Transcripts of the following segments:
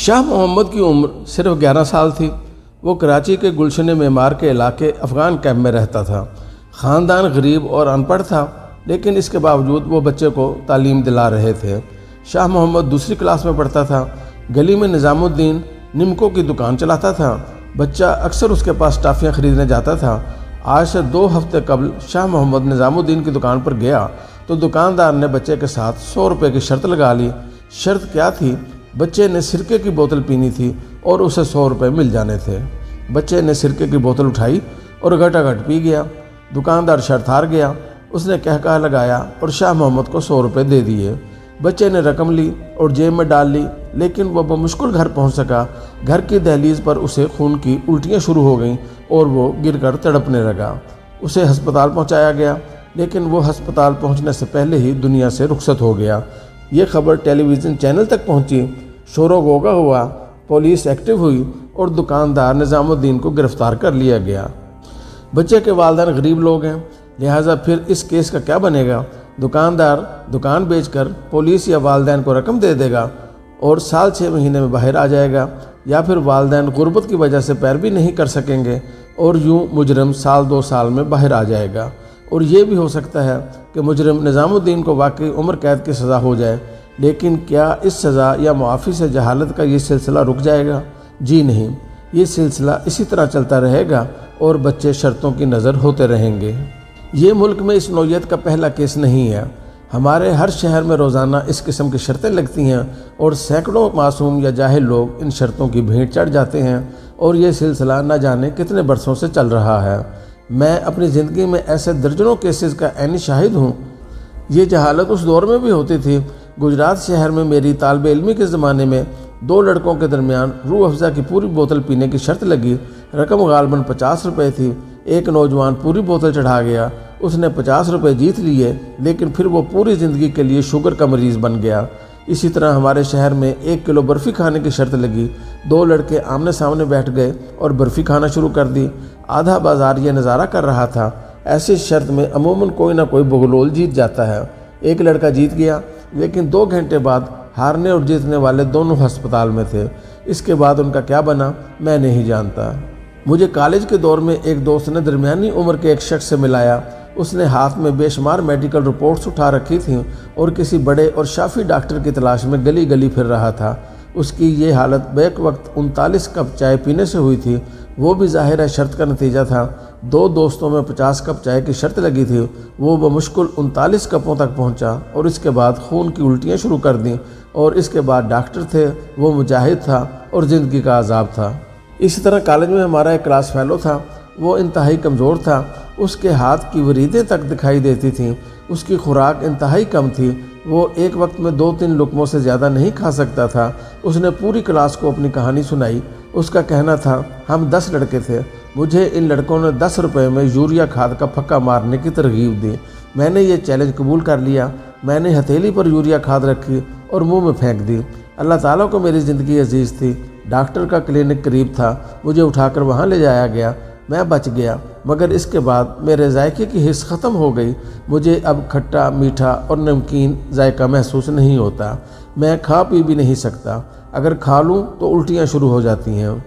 शाह मोहम्मद की उम्र सिर्फ 11 साल थी। वो कराची के गुलशन मेमार के इलाके अफ़गान कैंप में रहता था। ख़ानदान गरीब और अनपढ़ था, लेकिन इसके बावजूद वो बच्चे को तालीम दिला रहे थे। शाह मोहम्मद दूसरी क्लास में पढ़ता था। गली में निज़ामुद्दीन निमको की दुकान चलाता था। बच्चा अक्सर उसके पास टॉफ़ियाँ ख़रीदने जाता था। आज से 2 हफ्ते कबल शाह मोहम्मद निज़ामुद्दीन की दुकान पर गया तो दुकानदार ने बच्चे के साथ 100 रुपये की शर्त लगा ली। शर्त क्या थी? बच्चे ने सिरके की बोतल पीनी थी और उसे 100 रुपये मिल जाने थे। बच्चे ने सिरके की बोतल उठाई और घटाघट पी गया। दुकानदार शर्त हार गया। उसने कहका लगाया और शाह मोहम्मद को 100 रुपये दे दिए। बच्चे ने रकम ली और जेब में डाल ली, लेकिन वह बमुश्किल घर पहुंच सका। घर की दहलीज पर उसे खून की उल्टियां शुरू हो गईं और वो गिरकर तड़पने लगा। उसे अस्पताल पहुंचाया गया, लेकिन वो अस्पताल पहुंचने से पहले ही दुनिया से रुखसत हो गया। ये खबर टेलीविज़न चैनल तक पहुंची। शोरो गोगा हुआ, पुलिस एक्टिव हुई और दुकानदार निज़ामुद्दीन को गिरफ्तार कर लिया गया। बच्चे के वालिदैन गरीब लोग हैं, लिहाजा फिर इस केस का क्या बनेगा? दुकानदार दुकान बेचकर पुलिस या वालिदैन को रकम दे देगा और साल 6 महीने में बाहर आ जाएगा, या फिर वालिदैन गुर्बत की वजह से पैरवी नहीं कर सकेंगे और यूं मुजरिम साल 2 साल में बाहर आ जाएगा। और ये भी हो सकता है कि मुजरिम निज़ामुद्दीन को वाकई उम्र कैद की सज़ा हो जाए, लेकिन क्या इस सज़ा या मुआफ़ी से जहालत का ये सिलसिला रुक जाएगा? जी नहीं, ये सिलसिला इसी तरह चलता रहेगा और बच्चे शर्तों की नज़र होते रहेंगे। ये मुल्क में इस नौयत का पहला केस नहीं है। हमारे हर शहर में रोज़ाना इस किस्म की शर्तें लगती हैं और सैकड़ों मासूम या जाहिल लोग इन शर्तों की भेंट चढ़ जाते हैं और ये सिलसिला न जाने कितने बरसों से चल रहा है। मैं अपनी ज़िंदगी में ऐसे दर्जनों केसेस का ऐनी शाहिद हूँ। ये जहालत उस दौर में भी होती थी। गुजरात शहर में मेरी तालिब इल्मी के ज़माने में 2 लड़कों के दरमियान रूह अफ़ज़ा की पूरी बोतल पीने की शर्त लगी। रकम गालबन 50 रुपये थी। एक नौजवान पूरी बोतल चढ़ा गया। उसने 50 रुपये जीत लिए, लेकिन फिर वो पूरी ज़िंदगी के लिए शुगर का मरीज़ बन गया। इसी तरह हमारे शहर में 1 किलो बर्फ़ी खाने की शर्त लगी। 2 लड़के आमने सामने बैठ गए और बर्फ़ी खाना शुरू कर दी। आधा बाज़ार ये नज़ारा कर रहा था। ऐसी शर्त में अमूमन कोई ना कोई बगलोल जीत जाता है। एक लड़का जीत गया, लेकिन 2 घंटे बाद हारने और जीतने वाले दोनों अस्पताल में थे। इसके बाद उनका क्या बना मैं नहीं जानता। मुझे कॉलेज के दौर में एक दोस्त ने दरमियानी उम्र के एक शख्स से मिलाया। उसने हाथ में बेशुमार मेडिकल रिपोर्ट्स उठा रखी थीं और किसी बड़े और शाफी डॉक्टर की तलाश में गली गली फिर रहा था। उसकी ये हालत बैक वक्त 39 कप चाय पीने से हुई थी। वो भी ज़ाहिर है शर्त का नतीजा था। 2 दोस्तों में 50 कप चाय की शर्त लगी थी। वो बमुश्किल 39 कपों तक पहुंचा और इसके बाद खून की उल्टियां शुरू कर दी। और इसके बाद डॉक्टर थे, वो मुजाहिद था और ज़िंदगी का अजाब था। इसी तरह कॉलेज में हमारा एक क्लास फेलो था। वो इंतहाई कमज़ोर था। उसके हाथ की वरीदें तक दिखाई देती थीं। उसकी खुराक इंतहाई कम थी। वो एक वक्त में 2-3 लुकमों से ज़्यादा नहीं खा सकता था। उसने पूरी क्लास को अपनी कहानी सुनाई। उसका कहना था, हम 10 लड़के थे। मुझे इन लड़कों ने 10 रुपये में यूरिया खाद का फक्का मारने की तरगीब दी। मैंने ये चैलेंज कबूल कर लिया। मैंने हथेली पर यूरिया खाद रखी और मुंह में फेंक दी। अल्लाह ताला को मेरी ज़िंदगी अजीज़ थी। डॉक्टर का क्लिनिक करीब था। मुझे उठाकर वहाँ ले जाया गया। मैं बच गया, मगर इसके बाद मेरे जायके की हिस्स ख़त्म हो गई। मुझे अब खट्टा, मीठा और नमकीन जायका महसूस नहीं होता। मैं खा पी भी नहीं सकता। अगर खा लूँ तो उल्टियाँ शुरू हो जाती हैं।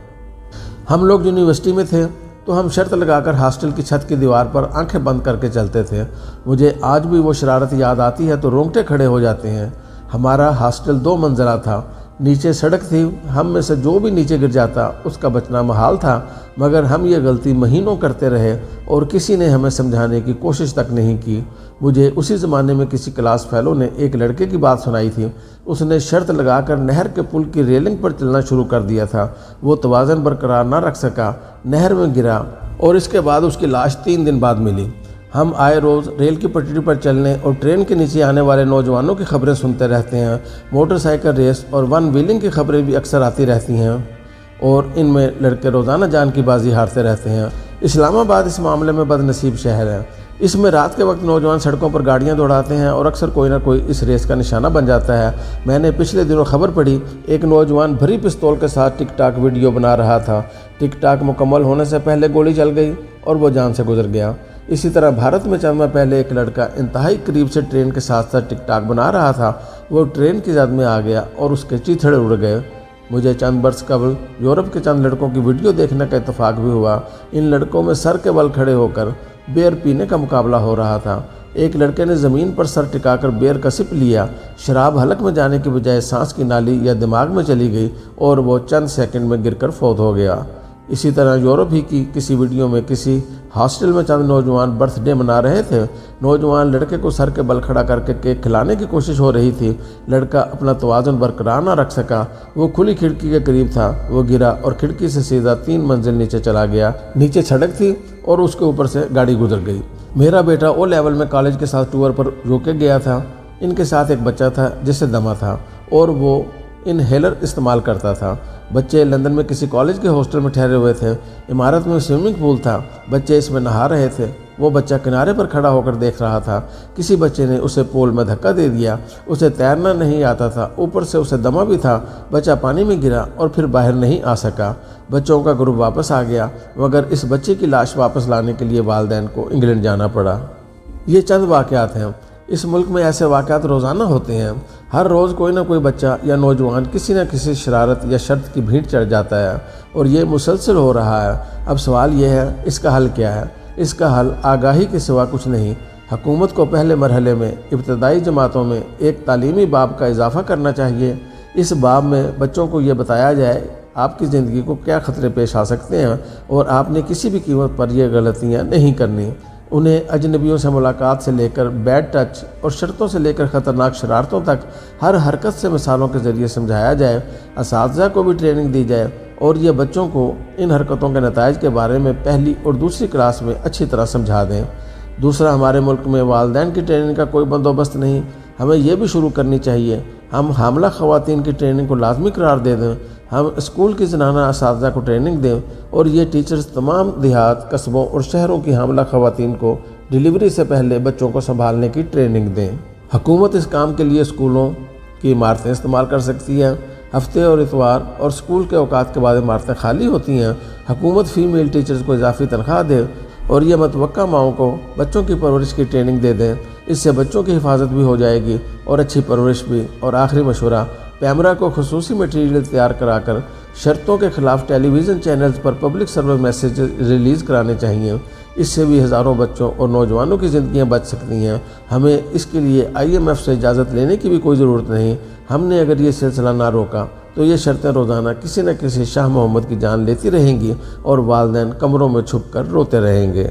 हम लोग यूनिवर्सिटी में थे तो हम शर्त लगाकर हॉस्टल की छत की दीवार पर आंखें बंद करके चलते थे। मुझे आज भी वो शरारत याद आती है तो रोंगटे खड़े हो जाते हैं। हमारा हॉस्टल 2 मंजिला था। नीचे सड़क थी। हम में से जो भी नीचे गिर जाता उसका बचना महाल था, मगर हम ये गलती महीनों करते रहे और किसी ने हमें समझाने की कोशिश तक नहीं की। मुझे उसी ज़माने में किसी क्लास फेलो ने एक लड़के की बात सुनाई थी। उसने शर्त लगाकर नहर के पुल की रेलिंग पर चलना शुरू कर दिया था। वो तवाज़न बरकरार न रख सका, नहर में गिरा और इसके बाद उसकी लाश 3 दिन बाद मिली। हम आए रोज़ रेल की पटरी पर चलने और ट्रेन के नीचे आने वाले नौजवानों की खबरें सुनते रहते हैं। मोटरसाइकिल रेस और 1 व्हीलिंग की खबरें भी अक्सर आती रहती हैं और इनमें लड़के रोज़ाना जान की बाजी हारते रहते हैं। इस्लामाबाद इस मामले में बदनसीब शहर है। इसमें रात के वक्त नौजवान सड़कों पर गाड़ियां दौड़ाते हैं और अक्सर कोई ना कोई इस रेस का निशाना बन जाता है। मैंने पिछले दिनों खबर पढ़ी, एक नौजवान भरी पिस्तौल के साथ टिक टाक वीडियो बना रहा था। टिक टाक मुकम्मल होने से पहले गोली चल गई और वो जान से गुजर गया। इसी तरह भारत में चंद माह पहले एक लड़का इंतहाई करीब से ट्रेन के साथ साथ टिक टाक बना रहा था। वो ट्रेन की जद में आ गया और उसके चीथड़े उड़ गए। مجھے چند برس قبل یورپ کے چند لڑکوں کی ویڈیو دیکھنے کا اتفاق بھی ہوا۔ ان لڑکوں میں سر کے بل کھڑے ہو کر بیئر پینے کا مقابلہ ہو رہا تھا۔ ایک لڑکے نے زمین پر سر ٹکا کر بیئر کا سپ لیا، شراب حلق میں جانے کی بجائے سانس کی نالی یا دماغ میں چلی گئی اور وہ چند سیکنڈ میں گر کر فوت ہو گیا۔ اسی طرح یورپ ہی کی کسی ویڈیو میں کسی ہاسٹل میں چند نوجوان برتھ ڈے منا رہے تھے۔ نوجوان لڑکے کو سر کے بل کھڑا کر کے کیک کھلانے کی کوشش ہو رہی تھی۔ لڑکا اپنا توازن برقرار نہ رکھ سکا، وہ کھلی کھڑکی کے قریب تھا، وہ گرا اور کھڑکی سے سیدھا 3 منزل نیچے چلا گیا۔ نیچے سڑک تھی اور اس کے اوپر سے گاڑی گزر گئی۔ میرا بیٹا او لیول میں کالج کے ساتھ ٹور پر یوکے گیا تھا۔ ان کے ساتھ ایک بچہ تھا جسے دمہ تھا اور وہ انہیلر استعمال کرتا تھا۔ بچے لندن میں کسی کالج کے ہاسٹل میں ٹھہرے ہوئے تھے۔ عمارت میں سوئمنگ پول تھا، بچے اس میں نہا رہے تھے۔ وہ بچہ کنارے پر کھڑا ہو کر دیکھ رہا تھا۔ کسی بچے نے اسے پول میں دھکا دے دیا۔ اسے تیرنا نہیں آتا تھا، اوپر سے اسے دمہ بھی تھا۔ بچہ پانی میں گرا اور پھر باہر نہیں آ سکا۔ بچوں کا گروپ واپس آ گیا، مگر اس بچے کی لاش واپس لانے کے لیے والدین کو انگلینڈ جانا پڑا۔ یہ چند واقعات ہیں۔ اس ملک میں ایسے واقعات روزانہ ہوتے ہیں۔ ہر روز کوئی نہ کوئی بچہ یا نوجوان کسی نہ کسی شرارت یا شرط کی بھیٹ چڑھ جاتا ہے اور یہ مسلسل ہو رہا ہے۔ اب سوال یہ ہے، اس کا حل کیا ہے؟ اس کا حل آگاہی کے سوا کچھ نہیں۔ حکومت کو پہلے مرحلے میں ابتدائی جماعتوں میں ایک تعلیمی باب کا اضافہ کرنا چاہیے۔ اس باب میں بچوں کو یہ بتایا جائے آپ کی زندگی کو کیا خطرے پیش آ سکتے ہیں اور آپ نے کسی بھی قیمت پر یہ غلطیاں نہیں کرنی۔ انہیں اجنبیوں سے ملاقات سے لے کر بیڈ ٹچ اور شرطوں سے لے کر خطرناک شرارتوں تک ہر حرکت سے مثالوں کے ذریعے سمجھایا جائے۔ اساتذہ کو بھی ٹریننگ دی جائے اور یہ بچوں کو ان حرکتوں کے نتائج کے بارے میں پہلی اور دوسری کلاس میں اچھی طرح سمجھا دیں۔ دوسرا، ہمارے ملک میں والدین کی ٹریننگ کا کوئی بندوبست نہیں۔ ہمیں یہ بھی شروع کرنی چاہیے۔ ہم حاملہ خواتین کی ٹریننگ کو لازمی قرار دے دیں۔ ہم اسکول کی زنانہ اساتذہ کو ٹریننگ دیں اور یہ ٹیچرز تمام دیہات، قصبوں اور شہروں کی حاملہ خواتین کو ڈیلیوری سے پہلے بچوں کو سنبھالنے کی ٹریننگ دیں۔ حکومت اس کام کے لیے اسکولوں کی عمارتیں استعمال کر سکتی ہے۔ ہفتے اور اتوار اور اسکول کے اوقات کے بعد عمارتیں خالی ہوتی ہیں۔ حکومت فیمیل ٹیچرز کو اضافی تنخواہ دے اور یہ متوقع ماؤں کو بچوں کی پرورش کی ٹریننگ دے دیں۔ اس سے بچوں کی حفاظت بھی ہو جائے گی اور اچھی پرورش بھی۔ اور آخری مشورہ، پیمرا کو خصوصی مٹیریل تیار کرا کر شرطوں کے خلاف ٹیلی ویژن چینلز پر پبلک سروس میسیج ریلیز کرانے چاہیے۔ اس سے بھی ہزاروں بچوں اور نوجوانوں کی زندگیاں بچ سکتی ہیں۔ ہمیں اس کے لیے IMF سے اجازت لینے کی بھی کوئی ضرورت نہیں۔ ہم نے اگر یہ سلسلہ نہ روکا تو یہ شرطیں روزانہ کسی نہ کسی شاہ محمد کی جان لیتی رہیں گی اور والدین کمروں میں چھپ کر روتے رہیں گے۔